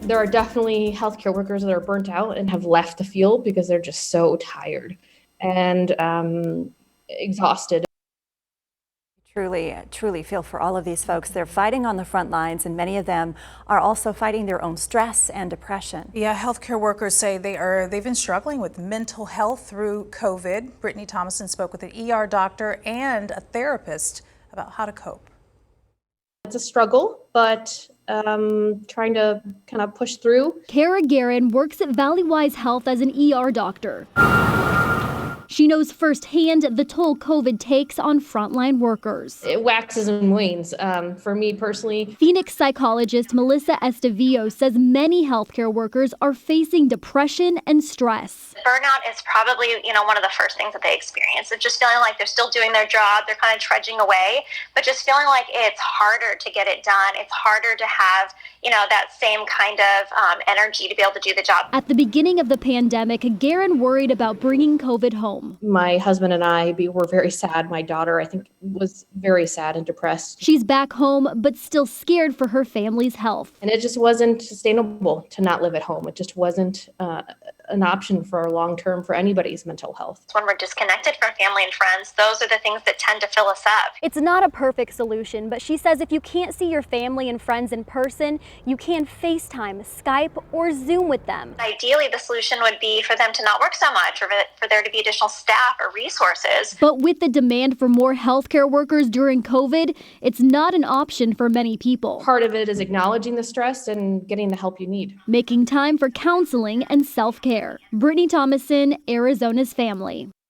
There are definitely healthcare workers that are burnt out and have left the field because they're just so tired and exhausted. Truly feel for all of these folks. They're fighting on the front lines, and many of them are also fighting their own stress and depression. Yeah, healthcare workers say they've been struggling with mental health through COVID. Brittany Thomason spoke with an ER doctor and a therapist about how to cope. It's a struggle, but trying to kind of push through. Kara Guerin works at Valleywise Health as an ER doctor. She knows firsthand the toll COVID takes on frontline workers. It waxes and wanes. For me personally, Phoenix psychologist Melissa Estevillo says many healthcare workers are facing depression and stress. Burnout is probably, one of the first things that they experience. It's just feeling like they're still doing their job, they're kind of trudging away, but just feeling like it's harder to get it done. It's harder to have, that same kind of energy to be able to do the job. At the beginning of the pandemic, Guerin worried about bringing COVID home. My husband and I were very sad. My daughter, I think, was very sad and depressed. She's back home, but still scared for her family's health. And it just wasn't sustainable to not live at home. It just wasn't an option for long term for anybody's mental health. When we're disconnected from family and friends, those are the things that tend to fill us up. It's not a perfect solution, but she says if you can't see your family and friends in person, you can FaceTime, Skype, or Zoom with them. Ideally, the solution would be for them to not work so much, or for there to be additional staff or resources. But with the demand for more healthcare workers during COVID, it's not an option for many people. Part of it is acknowledging the stress and getting the help you need. Making time for counseling and self-care. Brittany Thomason, Arizona's Family.